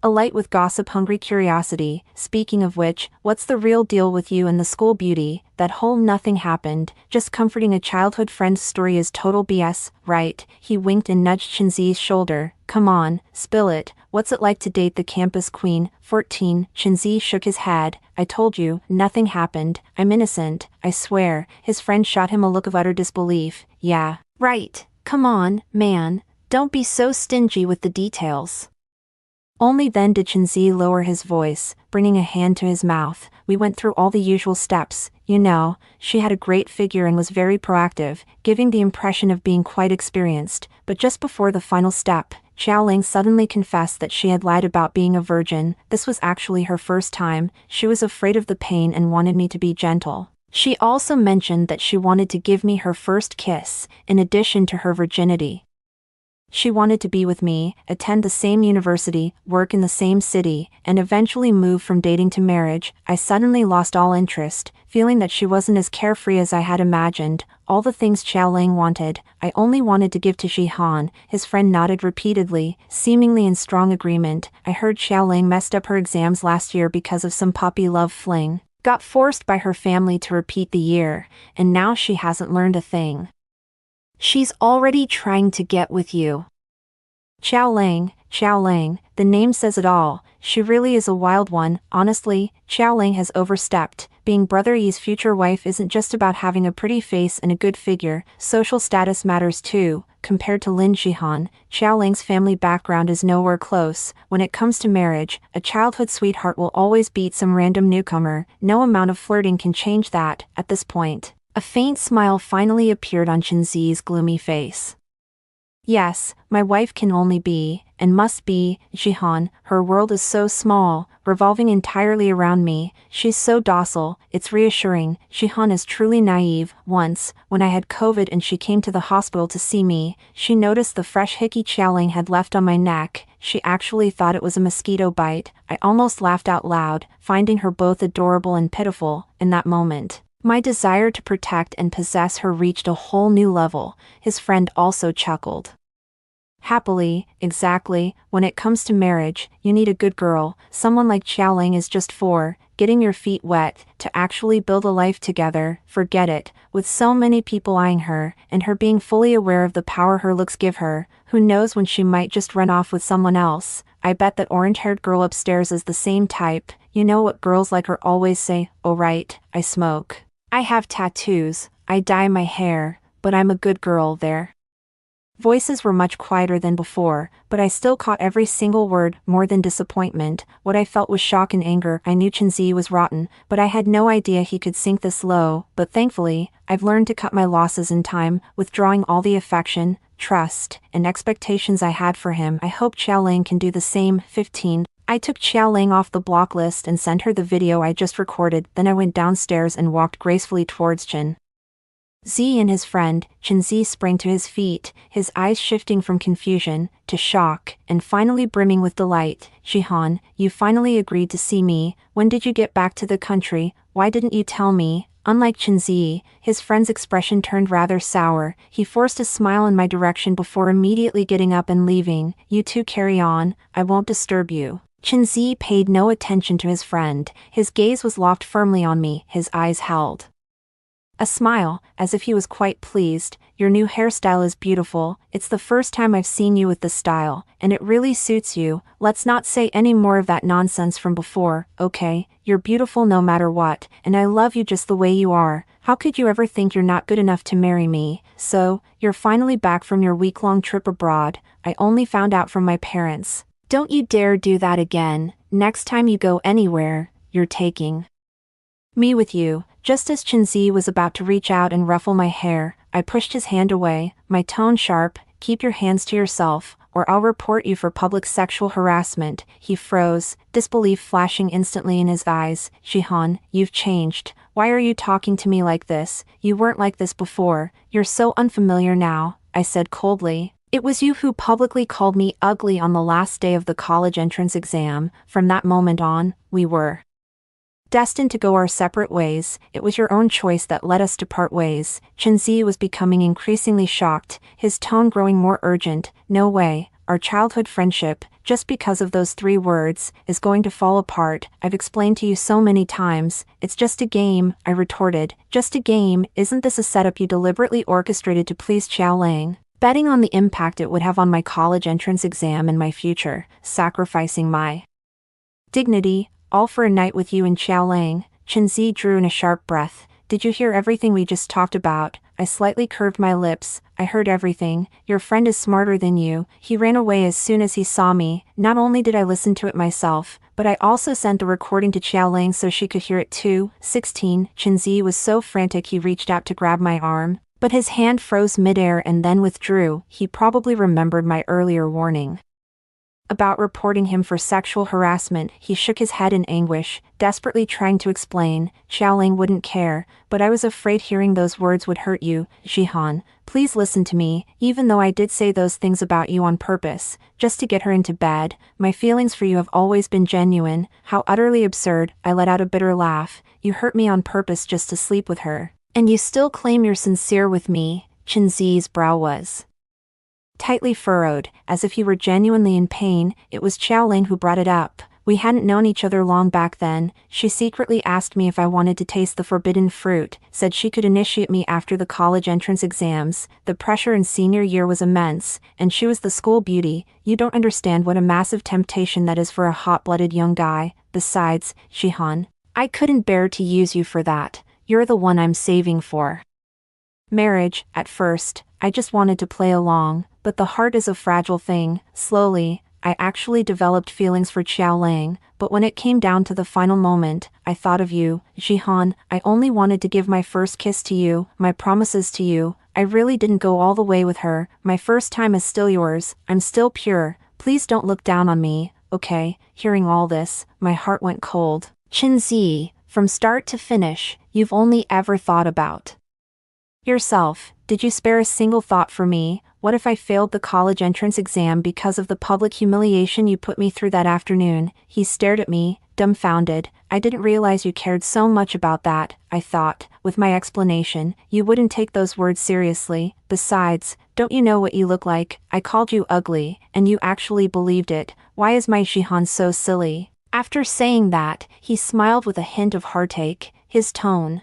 Speaker 1: alight with gossip-hungry curiosity. Speaking of which, what's the real deal with you and the school beauty? That whole nothing happened, just comforting a childhood friend's story is total BS, right? He winked and nudged Chenzi's shoulder. Come on, spill it. What's it like to date the campus queen? 14. Chenzi shook his head. I told you, nothing happened. I'm innocent, I swear. His friend shot him a look of utter disbelief. Yeah, right. Come on, man. Don't be so stingy with the details. Only then did Chenzi lower his voice, bringing a hand to his mouth. We went through all the usual steps. You know, she had a great figure and was very proactive, giving the impression of being quite experienced. But just before the final step, Xiaoling suddenly confessed that she had lied about being a virgin. This was actually her first time. She was afraid of the pain and wanted me to be gentle. She also mentioned that she wanted to give me her first kiss, in addition to her virginity. She wanted to be with me, attend the same university, work in the same city, and eventually move from dating to marriage. I suddenly lost all interest, feeling that she wasn't as carefree as I had imagined. All the things Xiaoling wanted, I only wanted to give to Shihan. His friend nodded repeatedly, seemingly in strong agreement. I heard Xiaoling messed up her exams last year because of some puppy love fling, got forced by her family to repeat the year, and now she hasn't learned a thing. She's already trying to get with you. Xiaoling, the name says it all. She really is a wild one. Honestly, Xiaoling has overstepped. Being Brother Yi's future wife isn't just about having a pretty face and a good figure. Social status matters too. Compared to Lin Shihan, Xiaoling's family background is nowhere close. When it comes to marriage, a childhood sweetheart will always beat some random newcomer. No amount of flirting can change that. At this point, a faint smile finally appeared on Chenzi's gloomy face. Yes, my wife can only be, and must be, Shihan. Her world is so small, revolving entirely around me. She's so docile, it's reassuring. Shihan is truly naive. Once, when I had COVID and she came to the hospital to see me, she noticed the fresh hickey Xiaoling had left on my neck. She actually thought it was a mosquito bite. I almost laughed out loud, finding her both adorable and pitiful. In that moment, my desire to protect and possess her reached a whole new level. His friend also chuckled happily. Exactly, when it comes to marriage, you need a good girl. Someone like Xiaoling is just for getting your feet wet, to actually build a life together. Forget it. With so many people eyeing her, and her being fully aware of the power her looks give her, who knows when she might just run off with someone else. I bet that orange-haired girl upstairs is the same type. You know what girls like her always say, oh right, I smoke. I have tattoos, I dye my hair, but I'm a good girl there. Voices were much quieter than before, but I still caught every single word. More than disappointment, what I felt was shock and anger. I knew Chenzi was rotten, but I had no idea he could sink this low. But thankfully, I've learned to cut my losses in time, withdrawing all the affection, trust, and expectations I had for him. I hope Xiaoling can do the same. 15. I took Xiaoling off the block list and sent her the video I just recorded. Then I went downstairs and walked gracefully towards Chen Zi and his friend. Chen Zi sprang to his feet, his eyes shifting from confusion to shock, and finally brimming with delight. Shihan, you finally agreed to see me. When did you get back to the country? Why didn't you tell me? Unlike Chen Zi, his friend's expression turned rather sour. He forced a smile in my direction before immediately getting up and leaving. You two carry on, I won't disturb you. Chen Zi paid no attention to his friend. His gaze was locked firmly on me, his eyes held a smile, as if he was quite pleased. Your new hairstyle is beautiful. It's the first time I've seen you with this style, and it really suits you. Let's not say any more of that nonsense from before, okay? You're beautiful no matter what, and I love you just the way you are. How could you ever think you're not good enough to marry me? So, you're finally back from your week-long trip abroad. I only found out from my parents. Don't you dare do that again. Next time you go anywhere, you're taking me with you. Just as Chen Zi was about to reach out and ruffle my hair, I pushed his hand away, my tone sharp. Keep your hands to yourself, or I'll report you for public sexual harassment. He froze, disbelief flashing instantly in his eyes. Shihan, you've changed. Why are you talking to me like this? You weren't like this before. You're so unfamiliar now, I said coldly. It was you who publicly called me ugly on the last day of the college entrance exam. From that moment on, we were destined to go our separate ways. It was your own choice that led us to part ways. Chen Zi was becoming increasingly shocked, his tone growing more urgent. No way, our childhood friendship, just because of those 3 words, is going to fall apart. I've explained to you so many times. It's just a game, I retorted. Just a game? Isn't this a setup you deliberately orchestrated to please Xiaoling? Betting on the impact it would have on my college entrance exam and my future, sacrificing my dignity, all for a night with you and Xiaoling. Chen Zi drew in a sharp breath. Did you hear everything we just talked about? I slightly curved my lips. I heard everything. Your friend is smarter than you. He ran away as soon as he saw me. Not only did I listen to it myself, but I also sent the recording to Xiaoling so she could hear it too. 16. Chen Zi was so frantic he reached out to grab my arm, but his hand froze midair and then withdrew. He probably remembered my earlier warning about reporting him for sexual harassment. He shook his head in anguish, desperately trying to explain. Xiaoling wouldn't care, but I was afraid hearing those words would hurt you. Shihan, please listen to me. Even though I did say those things about you on purpose, just to get her into bed, my feelings for you have always been genuine. How utterly absurd. I let out a bitter laugh. You hurt me on purpose just to sleep with her, and you still claim you're sincere with me. Chen Zi's brow was tightly furrowed, as if he were genuinely in pain. It was Xiaoling who brought it up. We hadn't known each other long back then. She secretly asked me if I wanted to taste the forbidden fruit, said she could initiate me after the college entrance exams. The pressure in senior year was immense, and she was the school beauty. You don't understand what a massive temptation that is for a hot-blooded young guy. Besides, Shihan, I couldn't bear to use you for that. You're the one I'm saving for marriage. At first, I just wanted to play along, but the heart is a fragile thing. Slowly, I actually developed feelings for Xiaoling, but when it came down to the final moment, I thought of you. Shihan, I only wanted to give my first kiss to you, my promises to you. I really didn't go all the way with her. My first time is still yours. I'm still pure. Please don't look down on me, okay? Hearing all this, my heart went cold. Chen Zi, from start to finish, you've only ever thought about yourself. Did you spare a single thought for me? What if I failed the college entrance exam because of the public humiliation you put me through that afternoon? He stared at me, dumbfounded. I didn't realize you cared so much about that. I thought, with my explanation, you wouldn't take those words seriously. Besides, don't you know what you look like? I called you ugly, and you actually believed it. Why is my Shihan so silly? After saying that, he smiled with a hint of heartache, his tone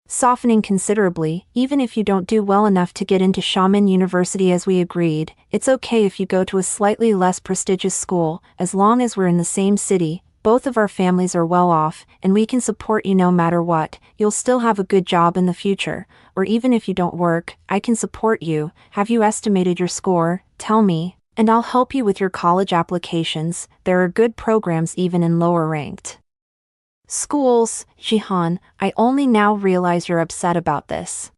Speaker 1: softening considerably. Even if you don't do well enough to get into Xiamen University as we agreed, it's okay if you go to a slightly less prestigious school, as long as we're in the same city. Both of our families are well off, and we can support you no matter what. You'll still have a good job in the future, or even if you don't work, I can support you. Have you estimated your score? Tell me, and I'll help you with your college applications. There are good programs even in lower ranked schools. Jihan, I only now realize you're upset about this.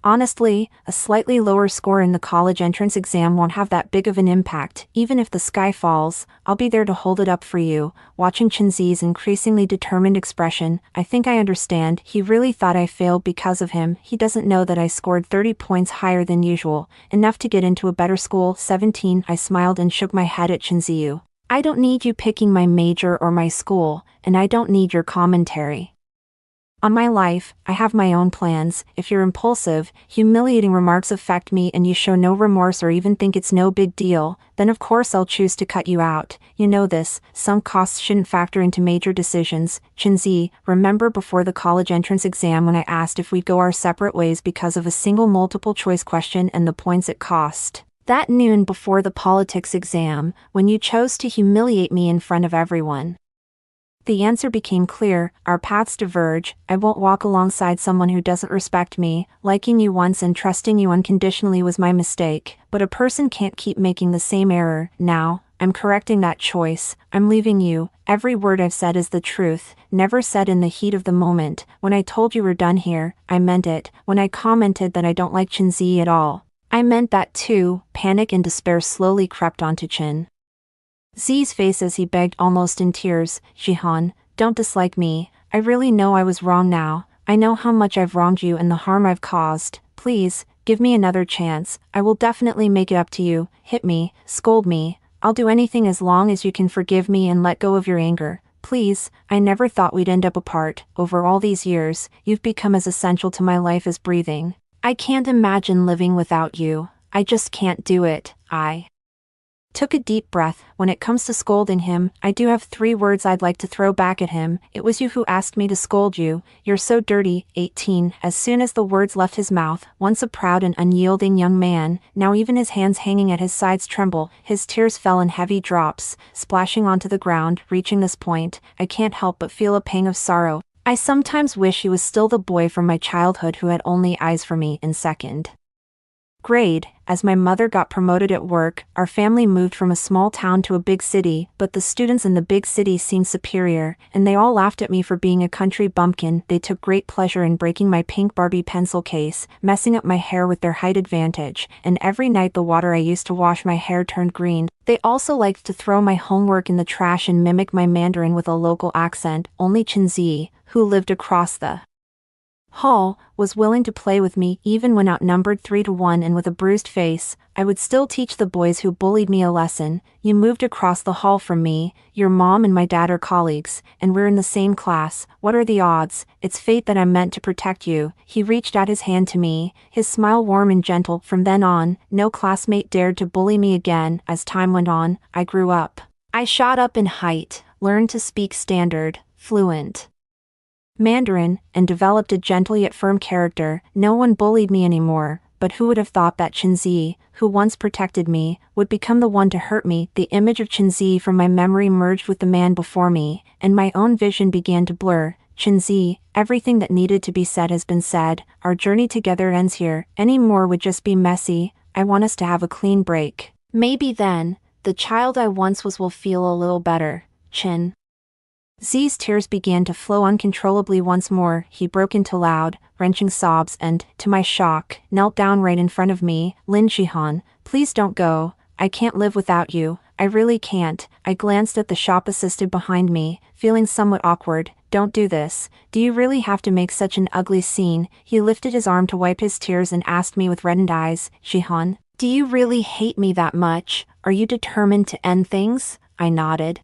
Speaker 1: Honestly, a slightly lower score in the college entrance exam won't have that big of an impact. Even if the sky falls, I'll be there to hold it up for you. Watching Chenzi's increasingly determined expression, I think I understand. He really thought I failed because of him. He doesn't know that I scored 30 points higher than usual, enough to get into a better school. 17. I smiled and shook my head at Chenziu. I don't need you picking my major or my school, and I don't need your commentary on my life. I have my own plans. If your impulsive, humiliating remarks affect me and you show no remorse or even think it's no big deal, then of course I'll choose to cut you out. You know this, some costs shouldn't factor into major decisions. Chenzi, remember before the college entrance exam when I asked if we'd go our separate ways because of a single multiple choice question and the points it cost? That noon before the politics exam, when you chose to humiliate me in front of everyone. The answer became clear. Our paths diverge. I won't walk alongside someone who doesn't respect me. Liking you once and trusting you unconditionally was my mistake, but a person can't keep making the same error. Now, I'm correcting that choice. I'm leaving you. Every word I've said is the truth, never said in the heat of the moment. When I told you we're done here, I meant it. When I commented that I don't like Chenzi at all, I meant that too. Panic and despair slowly crept onto Chen Zi's face as he begged, almost in tears, Jihan, don't dislike me. I really know I was wrong now. I know how much I've wronged you and the harm I've caused. Please, give me another chance. I will definitely make it up to you. Hit me, scold me. I'll do anything as long as you can forgive me and let go of your anger. Please, I never thought we'd end up apart. Over all these years, you've become as essential to my life as breathing. I can't imagine living without you. I just can't do it. I took a deep breath. When it comes to scolding him, I do have 3 words I'd like to throw back at him. It was you who asked me to scold you. You're so dirty. 18. As soon as the words left his mouth, once a proud and unyielding young man, now even his hands hanging at his sides tremble, his tears fell in heavy drops, splashing onto the ground. Reaching this point, I can't help but feel a pang of sorrow. I sometimes wish he was still the boy from my childhood who had only eyes for me in second grade. As my mother got promoted at work, our family moved from a small town to a big city, but the students in the big city seemed superior, and they all laughed at me for being a country bumpkin. They took great pleasure in breaking my pink Barbie pencil case, messing up my hair with their height advantage, and every night the water I used to wash my hair turned green. They also liked to throw my homework in the trash and mimic my Mandarin with a local accent. Only Chenzi, who lived across the hall, was willing to play with me. Even when outnumbered 3-1 and with a bruised face, I would still teach the boys who bullied me a lesson. You moved across the hall from me, your mom and my dad are colleagues, and we're in the same class. What are the odds? It's fate that I'm meant to protect you. He reached out his hand to me, his smile warm and gentle. From then on, no classmate dared to bully me again. As time went on, I grew up. I shot up in height, learned to speak standard, fluent Mandarin, and developed a gentle yet firm character. No one bullied me anymore, but who would have thought that Chenzi, who once protected me, would become the one to hurt me? The image of Chenzi from my memory merged with the man before me, and my own vision began to blur. Chenzi, everything that needed to be said has been said. Our journey together ends here. Any more would just be messy. I want us to have a clean break. Maybe then, the child I once was will feel a little better. Chen Zi's tears began to flow uncontrollably once more. He broke into loud, wrenching sobs and, to my shock, knelt down right in front of me. Lin Jihan, please don't go. I can't live without you. I really can't. I glanced at the shop assistant behind me, feeling somewhat awkward. Don't do this. Do you really have to make such an ugly scene? He lifted his arm to wipe his tears and asked me with reddened eyes, Jihan, do you really hate me that much? Are you determined to end things? I nodded.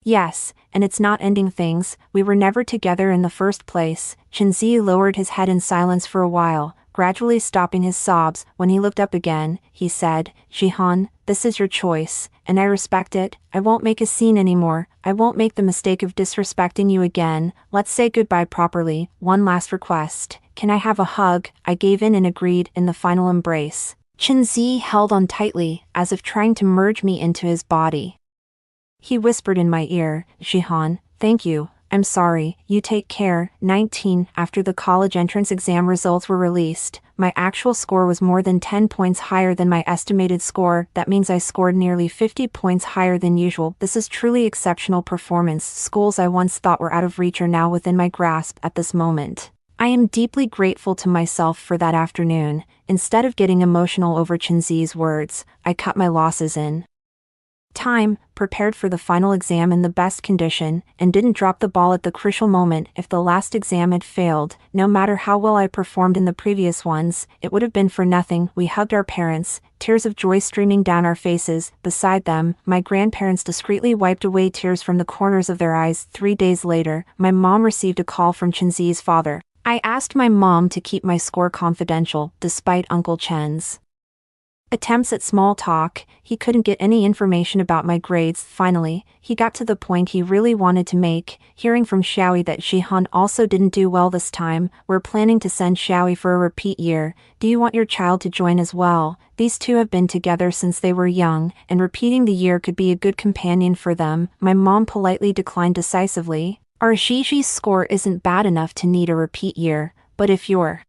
Speaker 1: Yes, and it's not ending things. We were never together in the first place. Chenzi lowered his head in silence for a while, gradually stopping his sobs. When he looked up again, he said, Jihan, this is your choice, and I respect it. I won't make a scene anymore. I won't make the mistake of disrespecting you again. Let's say goodbye properly. One last request. Can I have a hug? I gave in and agreed. In the final embrace, Chenzi held on tightly, as if trying to merge me into his body. He whispered in my ear, Shihan, thank you. I'm sorry, you take care. 19. After the college entrance exam results were released, my actual score was more than 10 points higher than my estimated score. That means I scored nearly 50 points higher than usual. This is truly exceptional performance. Schools I once thought were out of reach are now within my grasp at this moment. I am deeply grateful to myself for that afternoon. Instead of getting emotional over Chenzi's words, I cut my losses in time, prepared for the final exam in the best condition, and didn't drop the ball at the crucial moment. If the last exam had failed, no matter how well I performed in the previous ones, it would have been for nothing. We hugged our parents, tears of joy streaming down our faces. Beside them, my grandparents discreetly wiped away tears from the corners of their eyes. 3 days later, my mom received a call from Chenzi's father. I asked my mom to keep my score confidential, despite Uncle Chen's attempts at small talk. He couldn't get any information about my grades. Finally, he got to the point he really wanted to make, hearing from Xiaoyi that Shihan also didn't do well this time. We're planning to send Xiaoyi for a repeat year. Do you want your child to join as well? These two have been together since they were young, and repeating the year could be a good companion for them. My mom politely declined decisively. Our Gigi's score isn't bad enough to need a repeat year, but if your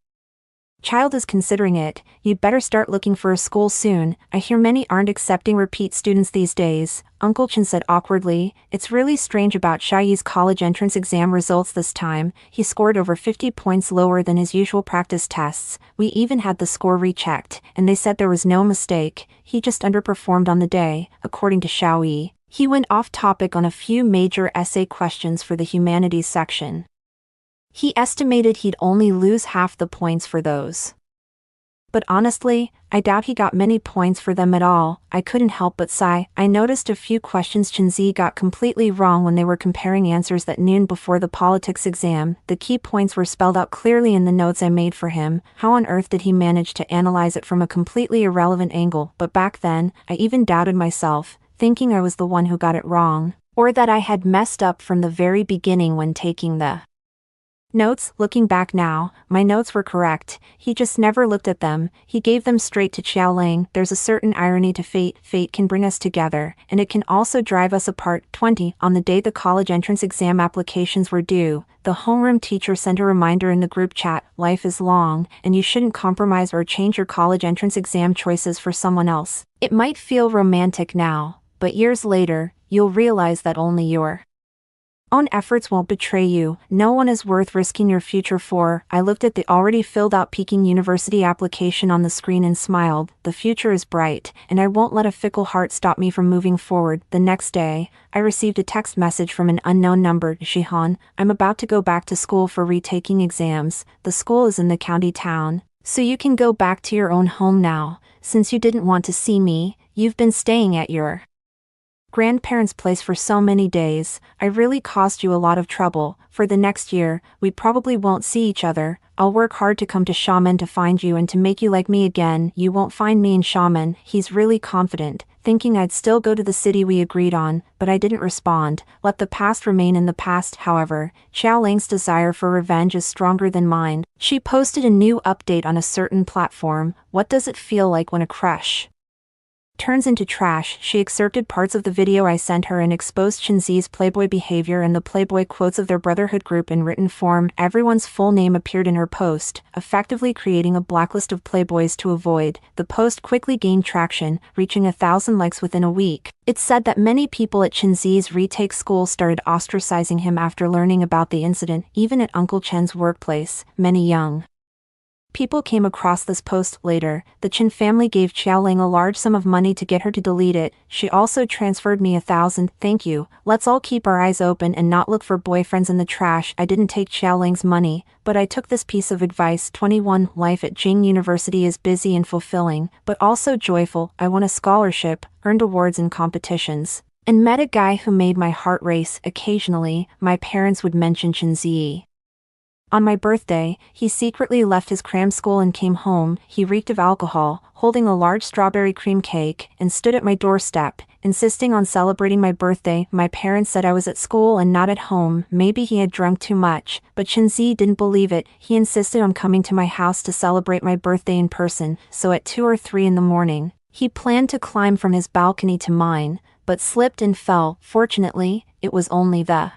Speaker 1: child is considering it, you'd better start looking for a school soon. I hear many aren't accepting repeat students these days, Uncle Chen said awkwardly. It's really strange about Xiaoyi's college entrance exam results this time. He scored over 50 points lower than his usual practice tests. We even had the score rechecked, and they said there was no mistake. He just underperformed on the day, according to Xiaoyi. He went off topic on a few major essay questions for the humanities section. He estimated he'd only lose half the points for those. But honestly, I doubt he got many points for them at all. I couldn't help but sigh. I noticed a few questions Chenzi got completely wrong when they were comparing answers that noon before the politics exam. The key points were spelled out clearly in the notes I made for him. How on earth did he manage to analyze it from a completely irrelevant angle? But back then, I even doubted myself, thinking I was the one who got it wrong, or that I had messed up from the very beginning when taking the notes. Looking back now, my notes were correct. He just never looked at them. He gave them straight to Xiaoling. There's a certain irony to fate. Fate can bring us together, and it can also drive us apart. 20. On the day the college entrance exam applications were due, the homeroom teacher sent a reminder in the group chat. Life is long, and you shouldn't compromise or change your college entrance exam choices for someone else. It might feel romantic now, but years later, you'll realize that only your own efforts won't betray you. No one is worth risking your future for. I looked at the already filled out Peking University application on the screen and smiled. The future is bright, and I won't let a fickle heart stop me from moving forward. The next day, I received a text message from an unknown number. Shihan, I'm about to go back to school for retaking exams. The school is in the county town, so you can go back to your own home now. Since you didn't want to see me, you've been staying at your grandparents' place for so many days. I really caused you a lot of trouble. For the next year, we probably won't see each other. I'll work hard to come to Xiamen to find you and to make you like me again. You won't find me in Xiamen. He's really confident, thinking I'd still go to the city we agreed on, but I didn't respond. Let the past remain in the past. However, Xiaoling's desire for revenge is stronger than mine. She posted a new update on a certain platform. What does it feel like when a crush turns into trash? She excerpted parts of the video I sent her and exposed Chenzi's Playboy behavior and the Playboy quotes of their brotherhood group in written form. Everyone's full name appeared in her post, effectively creating a blacklist of Playboys to avoid. The post quickly gained traction, reaching 1,000 likes within a week. It said that many people at Chenzi's retake school started ostracizing him after learning about the incident. Even at Uncle Chen's workplace, many young people came across this post. Later, the Chen family gave Xiaoling a large sum of money to get her to delete it. She also transferred me 1,000. Thank you. Let's all keep our eyes open and not look for boyfriends in the trash. I didn't take Xiaoling's money, but I took this piece of advice. 21. Life at Jing University is busy and fulfilling, but also joyful. I won a scholarship, earned awards in competitions, and met a guy who made my heart race. Occasionally, my parents would mention Chenzi. On my birthday, he secretly left his cram school and came home. He reeked of alcohol, holding a large strawberry cream cake, and stood at my doorstep, insisting on celebrating my birthday. My parents said I was at school and not at home. Maybe he had drunk too much, but Chenzi didn't believe it. He insisted on coming to my house to celebrate my birthday in person, so at 2 or 3 in the morning, he planned to climb from his balcony to mine, but slipped and fell. Fortunately, it was only the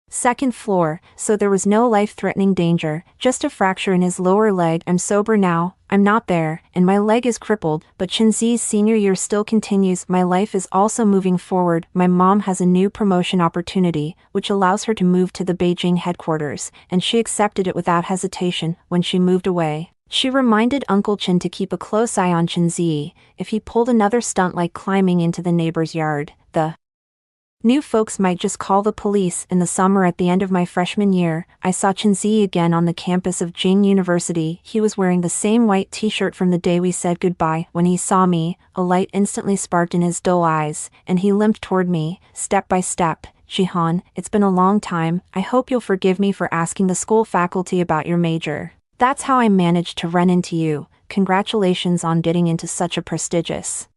Speaker 1: second floor, so there was no life-threatening danger, just a fracture in his lower leg. I'm sober now, I'm not there, and my leg is crippled, but Chenzi's senior year still continues. My life is also moving forward. My mom has a new promotion opportunity, which allows her to move to the Beijing headquarters, and she accepted it without hesitation. When she moved away, she reminded Uncle Chen to keep a close eye on Chenzi if he pulled another stunt like climbing into the neighbor's yard. The new folks might just call the police. In the summer at the end of my freshman year, I saw Chenzi again on the campus of Jing University. He was wearing the same white t-shirt from the day we said goodbye. When he saw me, a light instantly sparked in his dull eyes, and he limped toward me, step by step. Jihan, it's been a long time. I hope you'll forgive me for asking the school faculty about your major. That's how I managed to run into you. Congratulations on getting into such a prestigious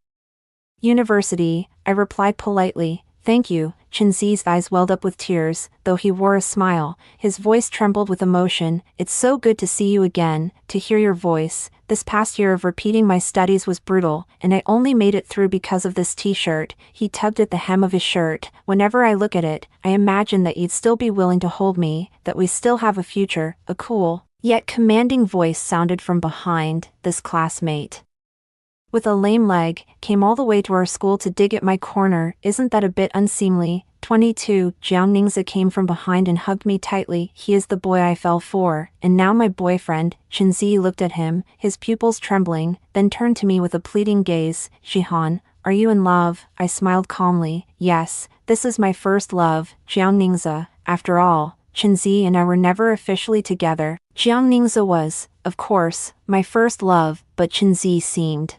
Speaker 1: university, I replied politely. Thank you. Chenzi's eyes welled up with tears, though he wore a smile. His voice trembled with emotion. It's so good to see you again, to hear your voice. This past year of repeating my studies was brutal, and I only made it through because of this t-shirt. He tugged at the hem of his shirt. Whenever I look at it, I imagine that you'd still be willing to hold me, that we still have a future. A cool, yet commanding voice sounded from behind. This classmate with a lame leg, came all the way to our school to dig at my corner. Isn't that a bit unseemly? 22. Jiang Ningzi came from behind and hugged me tightly. He is the boy I fell for, and now my boyfriend. Chenzi looked at him, his pupils trembling, then turned to me with a pleading gaze. Jihan, are you in love? I smiled calmly. Yes, this is my first love. Jiang Ningzi. After all, Chenzi and I were never officially together. Jiang Ningzi was, of course, my first love, but Chenzi seemed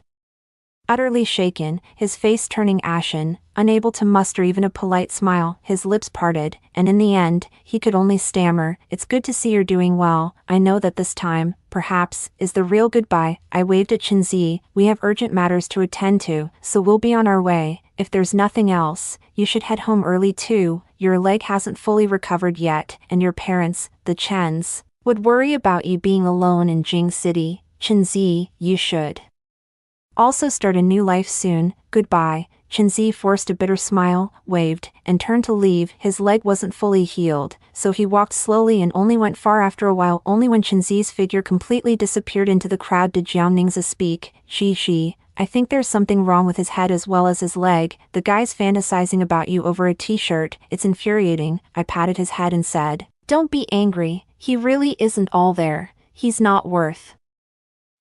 Speaker 1: utterly shaken, his face turning ashen, unable to muster even a polite smile. His lips parted, and in the end, he could only stammer, "It's good to see you're doing well. I know that this time, perhaps, is the real goodbye." I waved at Chenzi. We have urgent matters to attend to, so we'll be on our way. If there's nothing else, you should head home early too. Your leg hasn't fully recovered yet, and your parents, the Chens, would worry about you being alone in Jing City. Chenzi, you should also start a new life soon. Goodbye. Chenzi forced a bitter smile, waved, and turned to leave. His leg wasn't fully healed, so he walked slowly and only went far. After a while. Only when Chenzi's figure completely disappeared into the crowd did Jiang Ningzi speak. She, I think there's something wrong with his head as well as his leg. The guy's fantasizing about you over a t-shirt. It's infuriating. I patted his head and said, don't be angry. He really isn't all there. He's not worth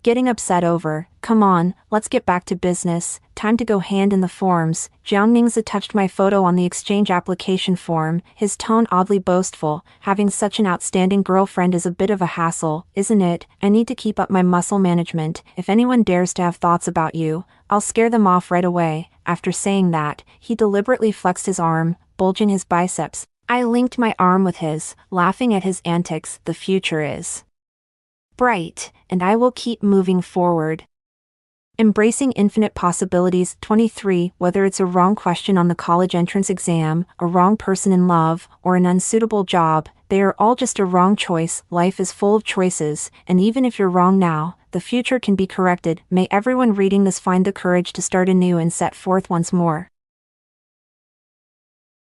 Speaker 1: getting upset over. Come on, let's get back to business. Time to go hand in the forms. Jiang Ningzi touched my photo on the exchange application form, his tone oddly boastful. Having such an outstanding girlfriend is a bit of a hassle, isn't it? I need to keep up my muscle management. If anyone dares to have thoughts about you, I'll scare them off right away. After saying that, he deliberately flexed his arm, bulging his biceps. I linked my arm with his, laughing at his antics. The future is bright, and I will keep moving forward. Embracing infinite possibilities. 23. Whether it's a wrong question on the college entrance exam, a wrong person in love, or an unsuitable job, they are all just a wrong choice. Life is full of choices, and even if you're wrong now, the future can be corrected. May everyone reading this find the courage to start anew and set forth once more.